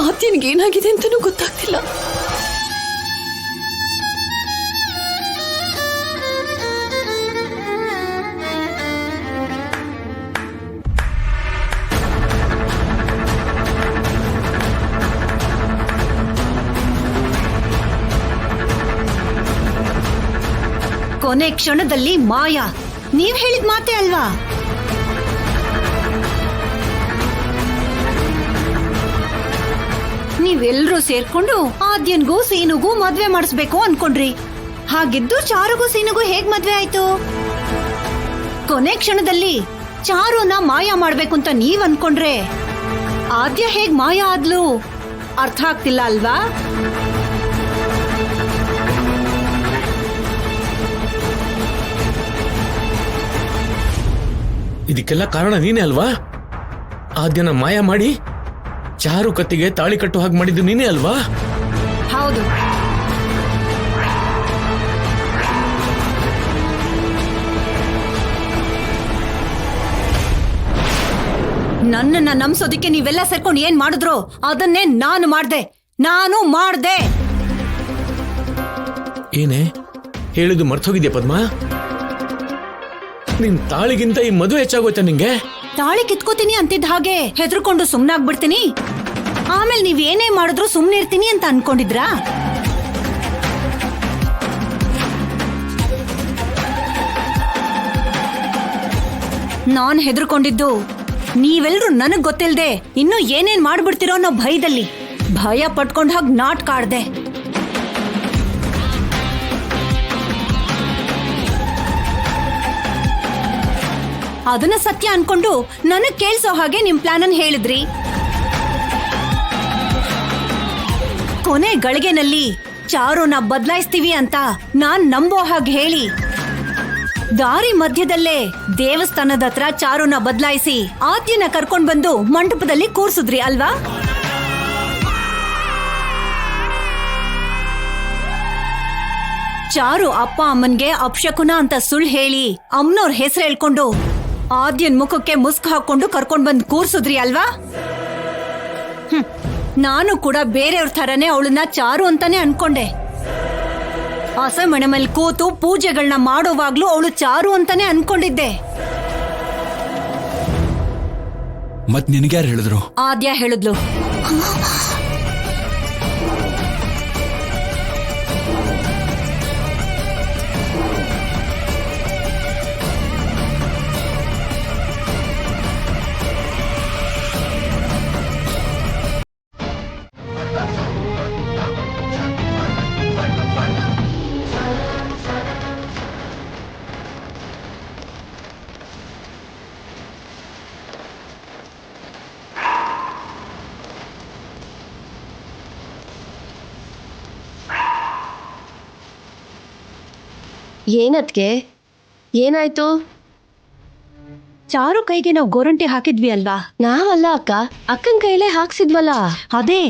ಆದ್ಯನ್ಗೆ ಏನಾಗಿದೆ ಅಂತನೂ ಗೊತ್ತಾಗ್ತಿಲ್ಲ. ಕೊನೆ ಕ್ಷಣದಲ್ಲಿ ಮಾಯಾ, ನೀವ್ ಹೇಳಿದ ಮಾತೇ ಅಲ್ವಾ? ನೀವೆಲ್ರೂ ಸೇರ್ಕೊಂಡು ಆದ್ಯನ್ಗೂ ಸೀನುಗೂ ಮದ್ವೆ ಮಾಡಿಸ್ಬೇಕು ಅನ್ಕೊಂಡ್ರಿ. ಹಾಗಿದ್ದು ಚಾರುಗೂ ಸೀನುಗೂ ಹೇಗ್ ಮದ್ವೆ ಆಯ್ತು? ಕೊನೆ ಕ್ಷಣದಲ್ಲಿ ಚಾರುನ ಮಾಯಾ ಮಾಡ್ಬೇಕು ಅಂತ ನೀವ್ ಅನ್ಕೊಂಡ್ರೆ ಆದ್ಯ ಹೇಗ್ ಮಾಯಾ ಆದ್ಲು? ಅರ್ಥ ಆಗ್ತಿಲ್ಲ ಅಲ್ವಾ? ಇದಕ್ಕೆಲ್ಲ ಕಾರಣ ನೀನೇ ಅಲ್ವಾ? ಆದ್ಯನ ಮಾಯ ಮಾಡಿ ಚಾರು ಕತ್ತಿಗೆ ತಾಳಿ ಕಟ್ಟು ಹಾಗೆ ಮಾಡಿದ್ದು ನೀನೇ ಅಲ್ವಾ? ಹೌದು. ನನ್ನನ್ನ ನಂಬಿಸೋದಿಕ್ಕೆ ನೀವೆಲ್ಲ ಸೇರ್ಕೊಂಡು ಏನ್ ಮಾಡಿದ್ರು ಅದನ್ನೇ ನಾನು ಮಾಡ್ದೆ. ಏನೇ ಹೇಳಿದ್ದು ಮರ್ತೋಗಿದ್ಯಾ ಪದ್ಮ? ನಿನ್ ತಾಳಿಗಿಂತ ಈ ಮದುವೆ ಹೆಚ್ಚಾಗೋಯ್ತಾ ನಿಂಗೆ? ತಾಳಿ ಕಿತ್ಕೋತೀನಿ ಅಂತಿದ್ದ ಹಾಗೆ ಹೆದರ್ಕೊಂಡು ಸುಮ್ನಾಗ್ಬಿಡ್ತೀನಿ, ಆಮೇಲೆ ನೀವ್ ಏನೇ ಮಾಡಿದ್ರು ಸುಮ್ನೆ ಇರ್ತೀನಿ ಅಂತ ಅನ್ಕೊಂಡಿದ್ರಾ? ನಾನ್ ಹೆದರ್ಕೊಂಡಿದ್ದು ನೀವೆಲ್ರೂ ನನಗ್ ಗೊತ್ತಿಲ್ದೆ ಇನ್ನು ಏನೇನ್ ಮಾಡ್ಬಿಡ್ತಿರೋ ಅನ್ನೋ ಭಯದಲ್ಲಿ. ಭಯ ಪಟ್ಕೊಂಡ್ ಹಾಗೆ ನಾಟಕ ಆಡ್ದೆ. ಅದನ್ನ ಸತ್ಯ ಅನ್ಕೊಂಡು ನನಗ್ ಕೇಳ್ಸೋ ಹಾಗೆ ನಿಮ್ ಪ್ಲಾನ್ ಅನ್ನು ಹೇಳಿದ್ರಿ. ಕೊನೆ ಗಳಿಗೆನಲ್ಲಿ ಚಾರುನ ಬದಲಾಯಿಸ್ತೀವಿ ಅಂತ ನಾನ್ ನಂಬೋ ಹಾಗೆ ಹೇಳಿ ದಾರಿ ಮಧ್ಯದಲ್ಲೇ ದೇವಸ್ಥಾನದ ಹತ್ರ ಚಾರುನ ಬದಲಾಯಿಸಿ ಆದ್ಯನ ಕರ್ಕೊಂಡ್ ಬಂದು ಮಂಟಪದಲ್ಲಿ ಕೂರ್ಸಿದ್ರಿ ಅಲ್ವಾ? ಚಾರು ಅಪ್ಪ ಅಮ್ಮನ್ಗೆ ಅಪಶಕುನ ಅಂತ ಸುಳ್ಳು ಹೇಳಿ ಅಮ್ಮನವ್ರ ಹೆಸರು ಹೇಳ್ಕೊಂಡು ಆದ್ಯನ್ ಮುಖಕ್ಕೆ ಮುಸ್ಕ್ ಹಾಕೊಂಡು ಕರ್ಕೊಂಡ್ ಬಂದ್ ಕೂರ್ಸುದ್ರಿ ಅಲ್ವಾ? ನಾನು ಕೂಡ ಬೇರೆಯವ್ರ ಥರನೇ ಅವಳನ್ನ ಚಾರು ಅಂತಾನೆ ಅನ್ಕೊಂಡೆ. ಅಸಮಣೆ ಮೇಲೆ ಕೂತು ಪೂಜೆಗಳನ್ನ ಮಾಡೋವಾಗ್ಲೂ ಅವಳು ಚಾರು ಅಂತಾನೆ ಅನ್ಕೊಂಡಿದ್ದೆ. ಮತ್ ನಿನ್ಗ್ಯಾರು ಹೇಳಿದ್ರು? ಆದ್ಯ ಹೇಳಿದ್ಲು. ಏನದ್ಕೆ ಏನಾಯ್ತು? ಚಾರು ಕೈಗೆ ನಾವು ಗೋರಂಟಿ ಹಾಕಿದ್ವಿ ಅಲ್ವಾ? ನಾವಲ್ಲ ಅಕ್ಕ, ಅಕ್ಕನ ಕೈಲೇ ಹಾಕ್ಸಿದ್ವಲ್ಲ. ಅದೇ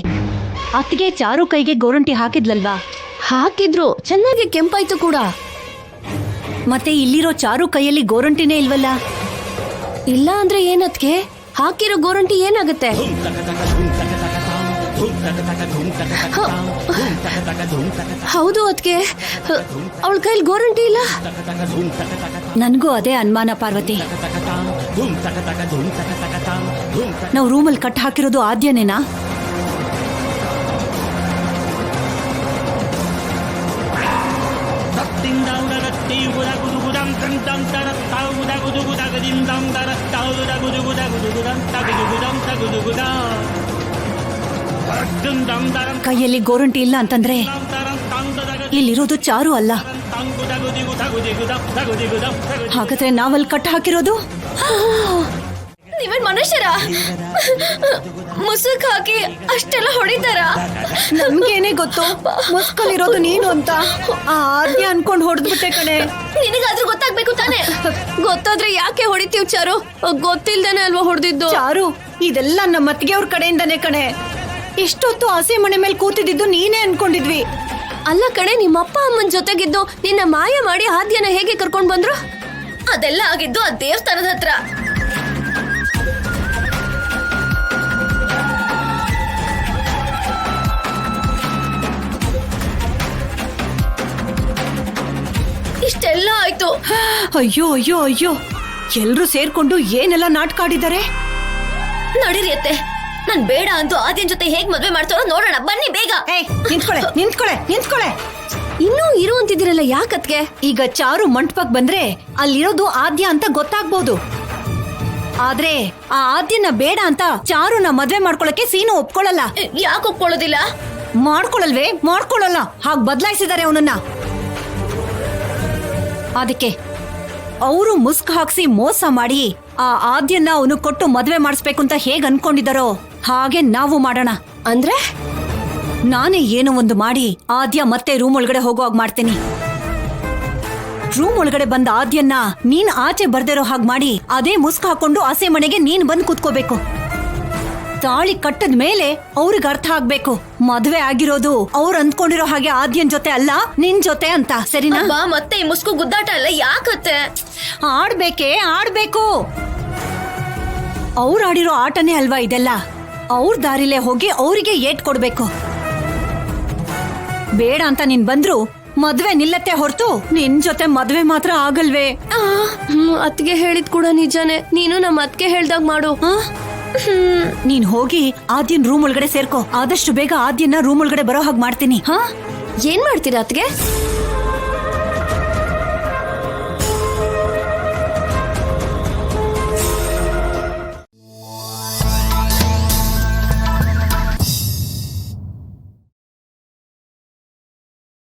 ಅತ್ತಿಗೆ ಚಾರು ಕೈಗೆ ಗೋರಂಟಿ ಹಾಕಿದ್ಲಲ್ವಾ? ಹಾಕಿದ್ರು, ಚೆನ್ನಾಗಿ ಕೆಂಪಾಯ್ತು ಕೂಡ. ಮತ್ತೆ ಇಲ್ಲಿರೋ ಚಾರು ಕೈಯಲ್ಲಿ ಗೋರಂಟಿನೇ ಇಲ್ವಲ್ಲ? ಇಲ್ಲ ಅಂದ್ರೆ ಏನದ್ಕೆ? ಹಾಕಿರೋ ಗೋರಂಟಿ ಏನಾಗುತ್ತೆ? ಹೌದು ಅದ್ಕೆ, ಅವಳ ಕೈಲಿ ಗೋರಂಟಿ ಇಲ್ಲ. ನನ್ಗೂ ಅದೇ ಅನುಮಾನ ಪಾರ್ವತಿ. ನಾವು ರೂಮಲ್ಲಿ ಕಟ್ ಹಾಕಿರೋದು ಆದ್ಯನೇನಾ? ಕೈಯಲ್ಲಿ ಗೋರಂಟಿ ಇಲ್ಲ ಅಂತಂದ್ರೆ ಇಲ್ಲಿರೋದು ಚಾರು ಅಲ್ಲ. ಹಾಗಾದ್ರೆ ನಾವಲ್ಲಿ ಕಟ್ ಹಾಕಿರೋದು? ನೀವೇನ್ ಮನುಷ್ಯರ? ಮುಸುಕ್ ಹಾಕಿ ಅಷ್ಟೆಲ್ಲ ಹೊಡಿತಾರ? ನಮ್ಗೇನೆ ಗೊತ್ತು ಮುಸ್ಕಲ್ಲಿರೋದು ನೀನು ಅಂತ. ಆದ್ಯ ಅನ್ಕೊಂಡ್ ಹೊಡೆದ್ಬಿಟ್ಟೆ ಕಣೆ. ನಿನಗಾದ್ರೂ ಗೊತ್ತಾಗ್ಬೇಕು ತಾನೆ? ಗೊತ್ತಾದ್ರೆ ಯಾಕೆ ಹೊಡಿತೀವ್ ಚಾರು? ಗೊತ್ತಿಲ್ದೇನೆ ಅಲ್ವಾ ಹೊಡೆದಿದ್ದು? ಚಾರು, ಇದೆಲ್ಲ ನಮ್ಮ ಅತ್ತಿಗೆ ಅವ್ರ ಕಡೆಯಿಂದಾನೆ ಕಣೆ. ಇಷ್ಟೊತ್ತು ಹಸಿ ಮನೆ ಮೇಲೆ ಕೂತಿದ್ದು ನೀನೇ ಅನ್ಕೊಂಡಿದ್ವಿ. ಅಲ್ಲ ಕಣೆ, ನಿಮ್ಮ ಅಪ್ಪ ಅಮ್ಮನ ಜೊತೆಗಿದ್ದು ನಿನ್ನ ಮಾಯ ಮಾಡಿ ಆದ್ಯನ ಹೇಗೆ ಕರ್ಕೊಂಡ್ ಬಂದ್ರು? ಅದೆಲ್ಲ ಆಗಿದ್ದು ಆ ದೇವಸ್ಥಾನದ ಹತ್ರ. ಇಷ್ಟೆಲ್ಲ ಆಯ್ತು. ಅಯ್ಯೋ ಅಯ್ಯೋ ಅಯ್ಯೋ, ಎಲ್ರು ಸೇರ್ಕೊಂಡು ಏನೆಲ್ಲ ನಾಟಕ ಆಡಿದ್ದಾರೆ. ನಡೀರಿ ಅತ್ತೆ, ನಾನ್ ಬೇಡ ಅಂತೂ ಆದ್ಯನ್ ಜೊತೆ ಹೇಗ್ ಮದ್ವೆ ಮಾಡ್ತಾರೋ ನೋಡೋಣ, ಬನ್ನಿ ಬೇಗ. ಏಯ್, ನಿಂತ್ಕೊಳೆ ನಿಂತ್ಕೊಳೆ ನಿಂತ್ಕೊಳೆ. ಇನ್ನೂ ಇರು ಅಂತಿದ್ದೀರಲ್ಲ, ಯಾಕತ್ಗೆ? ಈಗ ಚಾರು ಮಂಟಪಕ್ ಬಂದ್ರೆ ಅಲ್ಲಿರೋದು ಆದ್ಯ ಅಂತ ಗೊತ್ತಾಗ್ಬೋದು. ಆದ್ರೆ ಆ ಆದ್ಯನ ಬೇಡ ಅಂತ ಚಾರುನ ಮದ್ವೆ ಮಾಡ್ಕೊಳಕ್ಕೆ ಸೀನು ಒಪ್ಕೊಳ್ಳಲ್ಲ. ಯಾಕೆ ಒಪ್ಕೊಳ್ಳೋದಿಲ್ಲ? ಮಾಡ್ಕೊಳಲ್ವೇ? ಮಾಡ್ಕೊಳಲ್ಲ. ಹಾಗ್ ಬದಲಾಯಿಸಿದ್ದಾರೆ ಅವನನ್ನ. ಅದಕ್ಕೆ ಅವರು ಮುಸ್ಕ್ ಹಾಕ್ಸಿ ಮೋಸ ಮಾಡಿ ಆ ಆದ್ಯನ್ನ ಅವನು ಕೊಟ್ಟು ಮದ್ವೆ ಮಾಡಿಸ್ಬೇಕು ಅಂತ ಹೇಗ್ ಅನ್ಕೊಂಡಿದಾರೋ ಹಾಗೆ ನಾವು ಮಾಡೋಣ. ಅಂದ್ರೆ ನಾನೇ ಏನೋ ಒಂದು ಮಾಡಿ ಆದ್ಯ ಮತ್ತೆ ರೂಮ್ ಒಳಗಡೆ ಹೋಗುವಾಗ ಮಾಡ್ತೀನಿ. ರೂಮ್ ಒಳಗಡೆ ಬಂದ ಆದ್ಯನ್ನ ನೀನ್ ಆಚೆ ಬರ್ದಿರೋ ಹಾಗೆ ಮಾಡಿ ಅದೇ ಮುಸ್ಕ್ ಹಾಕೊಂಡು ಆಸೆ ಮನೆಗೆ ನೀನ್ ಬಂದ್ ಕೂತ್ಕೋಬೇಕು. ತಾಳಿ ಕಟ್ಟದ ಮೇಲೆ ಅವ್ರಿಗೆ ಅರ್ಥ ಆಗ್ಬೇಕು ಮದ್ವೆ ಆಗಿರೋದು ಅವ್ರು ಅಂದ್ಕೊಂಡಿರೋ ಹಾಗೆ ಆದ್ಯನ್ ಜೊತೆ ಅಲ್ಲ, ನಿನ್ ಜೊತೆ ಅಂತ. ಸರಿನಾ? ಬಾ, ಮತ್ತೆ ಈ ಮುಸ್ಕು ಗುದ್ದಾಟ ಅಲ್ಲ, ಯಾಕತ್ತೆ? ಆಡ್ಬೇಕೆ? ಆಡ್ಬೇಕು. ಅವ್ರು ಆಡಿರೋ ಆಟನೇ ಅಲ್ವಾ ಇದೆಲ್ಲ. ಅವ್ರ ದಾರಿಲೇ ಹೋಗಿ ಅವರಿಗೆ ಏಟ್ ಕೊಡ್ಬೇಕು. ಬೇಡ ಅಂತ ನೀನ್ ಬಂದ್ರು ಮದ್ವೆ ನಿಲ್ಲತ್ತೆ ಹೊರತು ನಿನ್ ಜೊತೆ ಮದ್ವೆ ಮಾತ್ರ ಆಗಲ್ವೇ? ಅತ್ಗೆ ಹೇಳಿದ್ ಕೂಡ ನಿಜಾನೇ. ನೀನು ನಮ್ಮ ಅತ್ಗೆ ಹೇಳ್ದಾಗ ಮಾಡು. ನೀನ್ ಹೋಗಿ ಆದ್ಯನ್ ರೂಮ್ ಒಳಗಡೆ ಸೇರ್ಕೋ. ಆದಷ್ಟು ಬೇಗ ಆದ್ಯನ್ನ ರೂಮ್ ಒಳಗಡೆ ಬರೋ ಹಾಗೆ ಮಾಡ್ತೀನಿ. ಏನ್ ಮಾಡ್ತೀರಾ ಅತ್ಗೆ?